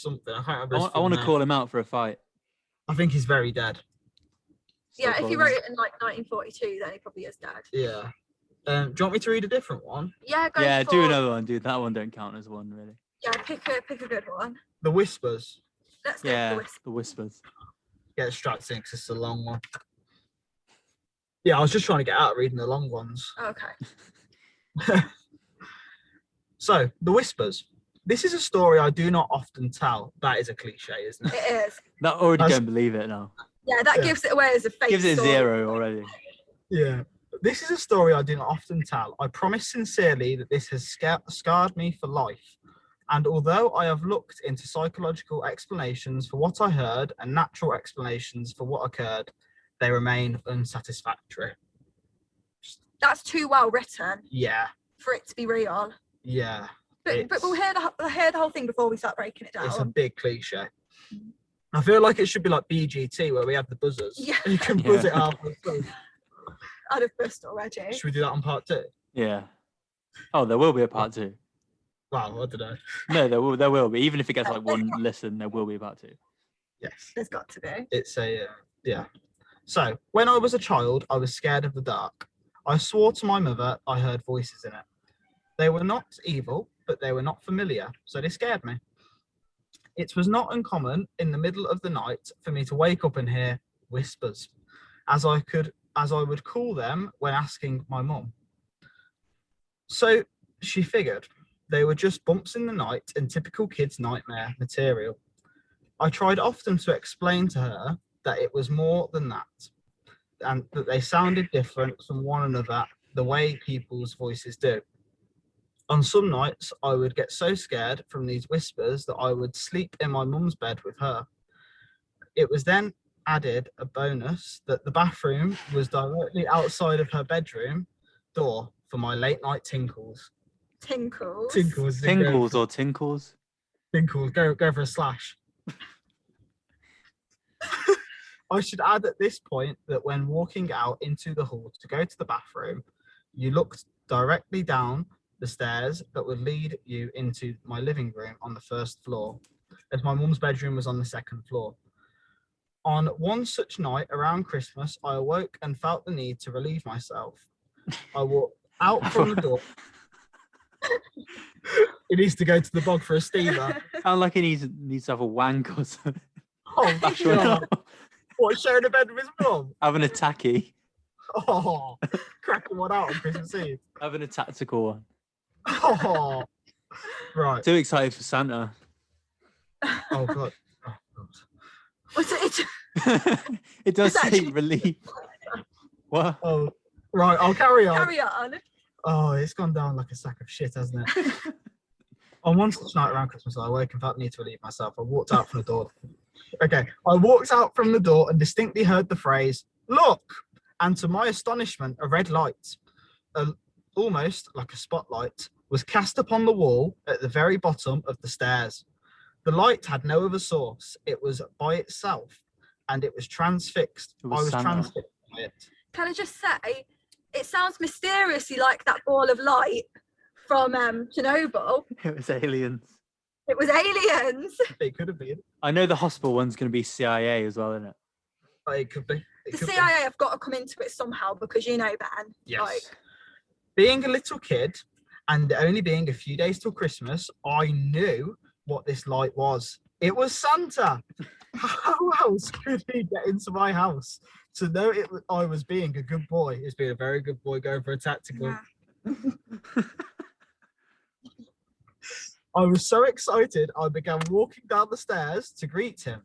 something. I can't remember his I full want to name. call him out for a fight. I think he's very dead. Yeah, if he wrote it in like 1942, then he probably is dead. Yeah. Do you want me to read a different one? Yeah, go Yeah, for... do another one, dude. That one don't count as one, really. Yeah, pick a good one. The Whispers. Let's go Yeah, for the Whisper. the Whispers. Get distracting because it's a long one. Yeah, I was just trying to get out of reading the long ones. Oh, okay. So, The Whispers. This is a story I do not often tell. That is a cliche, isn't it? It is. That already don't believe it now. Yeah, that gives it away as a fake Gives it a story. 0 already. Yeah. This is a story I do not often tell. I promise sincerely that this has scarred me for life. And although I have looked into psychological explanations for what I heard and natural explanations for what occurred, they remain unsatisfactory. That's too well written Yeah. for it to be real. Yeah. But we'll hear the whole thing before we start breaking it down. It's a big cliche. I feel like it should be like BGT where we have the buzzers. Yeah. You can buzz it halfway through. I'd have buzzed already. Should we do that on part 2? Yeah. Oh, there will be a part 2. Wow, I don't know. No, there will be. Even if it gets like 1 listen, there will be a part 2. Yes. There's got to be. It's a, yeah. So, when I was a child, I was scared of the dark. I swore to my mother I heard voices in it. They were not evil, but they were not familiar, so they scared me. It was not uncommon in the middle of the night for me to wake up and hear whispers, as I would call them when asking my mum. So she figured they were just bumps in the night and typical kids' nightmare material. I tried often to explain to her that it was more than that, and that they sounded different from one another the way people's voices do. On some nights, I would get so scared from these whispers that I would sleep in my mum's bed with her. It was then added a bonus that the bathroom was directly outside of her bedroom door for my late night tinkles. Tinkles. Tinkles. Tingles or tinkles? Tinkles. Go for a slash. I should add at this point that when walking out into the hall to go to the bathroom, you looked directly down the stairs that would lead you into my living room on the first floor, as my mum's bedroom was on the second floor. On one such night around Christmas, I awoke and felt the need to relieve myself. I walked out from the door. He needs to go to the bog for a steamer. Sound like he needs to have a wank or something. Oh, God. What, sharing a bed with his mum? Having a tacky. Oh, cracking one out on Christmas Eve. Having a tactical one. Oh, right. Too excited for Santa. Oh, God. Oh, God. Was it? It does It's say actually- relief. What? Oh, right. I'll carry on. Carry on. Oh, it's gone down like a sack of shit, hasn't it? On one such night around Christmas, I awoke and felt the need to relieve myself. I walked out from the door. Okay. I walked out from the door and distinctly heard the phrase, "Look!" And to my astonishment, a red light, almost like a spotlight, was cast upon the wall at the very bottom of the stairs. The light had no other source. It was by itself, and it was transfixed. It was I was Santa. transfixed by it. Can I just say, it sounds mysteriously like that ball of light from Chernobyl. It was aliens. It was aliens. It could have been. I know the hospital one's going to be CIA as well, isn't it? It could be. It The could be. CIA have got to come into it somehow because you know, Ben. Yes. Like, Being a little kid and only being a few days till Christmas, I knew what this light was. It was Santa. How else could he get into my house? To know I was being a good boy is being a very good boy going for a tactical. yeah. I was so excited, I began walking down the stairs to greet him,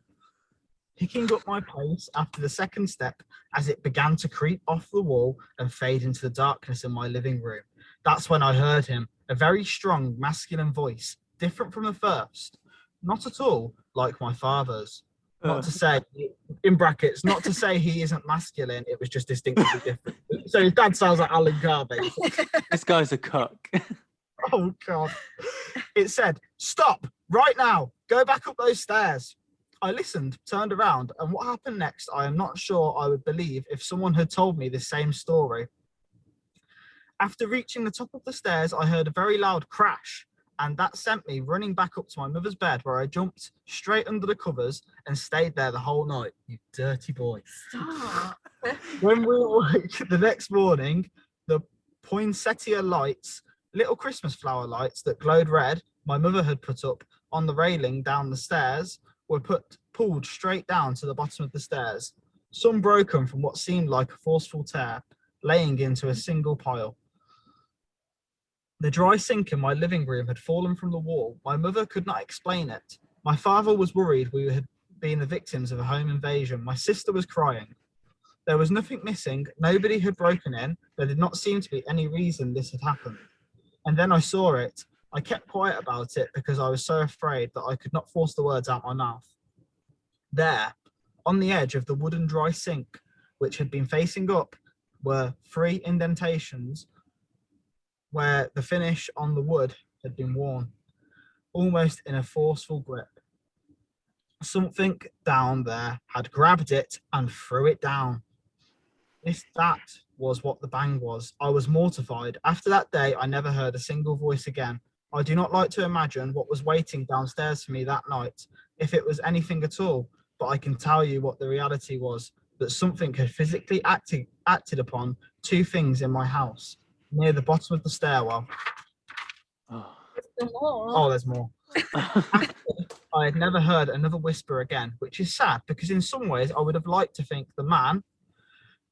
picking up my pace after the second step as it began to creep off the wall and fade into the darkness in my living room. That's when I heard him, a very strong masculine voice, different from the first, not at all like my father's. Not to say, in brackets, not to say he isn't masculine, it was just distinctly different. So his dad sounds like Alan Carr, basically. This guy's a cuck. Oh, God. It said, "Stop, right now, go back up those stairs." I listened, turned around, and what happened next, I am not sure I would believe if someone had told me the same story. After reaching the top of the stairs, I heard a very loud crash, and that sent me running back up to my mother's bed, where I jumped straight under the covers and stayed there the whole night. You dirty boy. Stop. When we awoke the next morning, the poinsettia lights, little Christmas flower lights that glowed red, my mother had put up on the railing down the stairs, were pulled straight down to the bottom of the stairs, some broken from what seemed like a forceful tear, laying into a single pile. The dry sink in my living room had fallen from the wall. My mother could not explain it. My father was worried we had been the victims of a home invasion. My sister was crying. There was nothing missing. Nobody had broken in. There did not seem to be any reason this had happened. And then I saw it. I kept quiet about it because I was so afraid that I could not force the words out my mouth. There, on the edge of the wooden dry sink, which had been facing up, were 3 indentations where the finish on the wood had been worn, almost in a forceful grip. Something down there had grabbed it and threw it down. That was what the bang was. I was mortified. After that day, I never heard a single voice again. I do not like to imagine what was waiting downstairs for me that night, if it was anything at all, but I can tell you what the reality was, that something had physically acted upon 2 things in my house, near the bottom of the stairwell. Oh. Oh, there's more. I had never heard another whisper again, which is sad because in some ways I would have liked to think the man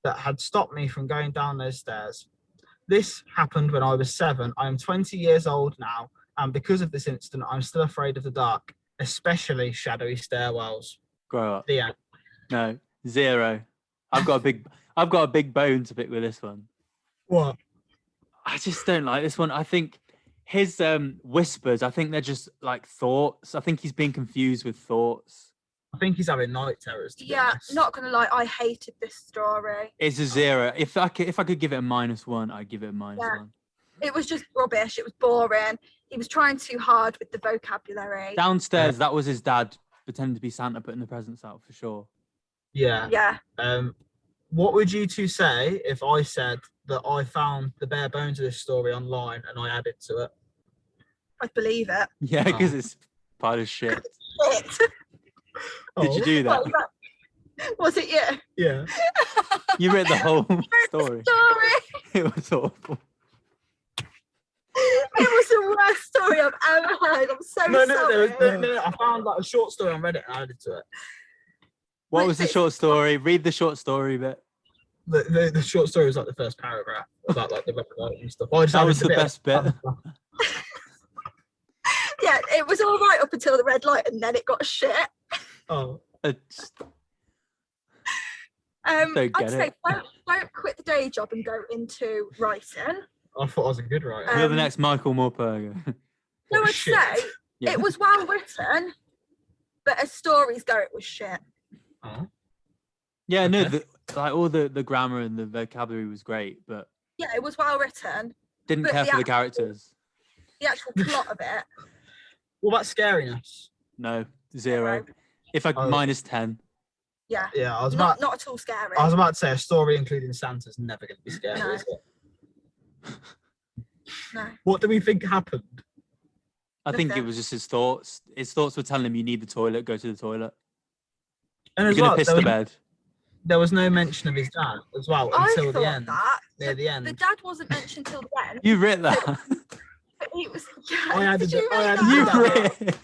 that had stopped me from going down those stairs. This happened when I was 7. I am 20 years old now, and because of this incident, I'm still afraid of the dark, especially shadowy stairwells. Grow up. The end. No, 0. I've got a big bone to pick with this one. What? I just don't like this one. I think his whispers, I think they're just like thoughts. I think he's being confused with thoughts. I think he's having night terrors. To be Yeah, honest. not gonna lie, I hated this story. It's a 0. If I could give it a -1, I'd give it a -1. It was just rubbish. It was boring. He was trying too hard with the vocabulary. Downstairs, that was his dad pretending to be Santa putting the presents out for sure. Yeah. Yeah. What would you two say if I said that I found the bare bones of this story online and I added to it? I'd believe it. Yeah, because Oh. it's part of shit. Shit. Did you do that? Was it you? Yeah. You read the whole story. Story. It was awful. It was the worst story I've ever heard. I'm so No, sorry. no. I found like a short story on Reddit and I added to it. What Wait, was the so- short story? Read the short story bit. The short story was like the first paragraph about like the red light and stuff. I just That added was a the best bit. Yeah, it was all right up until the red light, and then it got shit. Oh, It's- I'd Don't get say it. don't quit the day job and go into writing. I thought I was a good writer. You're the Um, next Michael Morpurgo. No, What I'd shit. say Yeah. it was well written, but as stories go, it was shit. Oh. Yeah, no, Okay. like all the grammar and the vocabulary was great, but Yeah, it was well written. didn't But care the for the actual- characters. The actual plot of it, What about scariness? No, 0. If I Oh. -10. yeah, Yeah, I was not about. at all scary. I was about to say a story including Santa's never going to be scary, No. is it? No. What do we think happened? I think it Nothing. was just his thoughts. His thoughts were telling him you need the toilet, go to the toilet. And You're as gonna well, piss there the was, bed. there was no mention of his dad as well I until thought the end. that Near the end. the dad wasn't mentioned till the end. You writ that. But he was. Yeah, I added did you it- I read added You that? it. writ.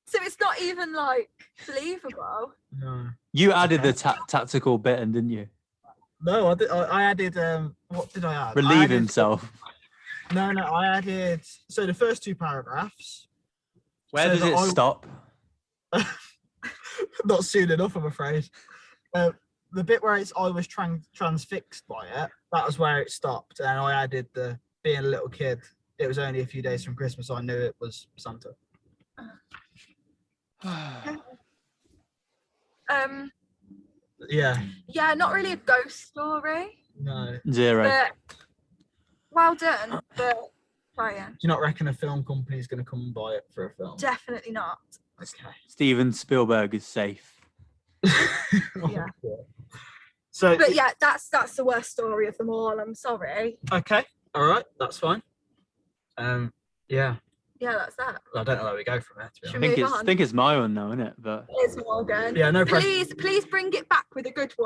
So it's not even like believable. No, You added the tactical bit, in, didn't you? no, I added. What did I add? I Relieve added- himself. No, I added. So the first 2 paragraphs. Where so does that it I- stop? Not soon enough, I'm afraid. The bit where I was transfixed by it, that was where it stopped, and I added the being a little kid. It was only a few days from Christmas, so I knew it was Santa. Yeah, Yeah, not really a ghost story, no. Do 0. but well done. But Brian, you not reckon a film company is going to come and buy it for a film? definitely not. Okay. Steven Spielberg is safe. Yeah. So, But yeah, that's the worst story of them all. I'm sorry. okay, all right, that's fine. Yeah. Yeah, that's that. I don't know where we go from there, to be Should honest. we I move on? think it's my one now, isn't it? But It's Morgan. Yeah, no pressure. Please bring it back with a good one.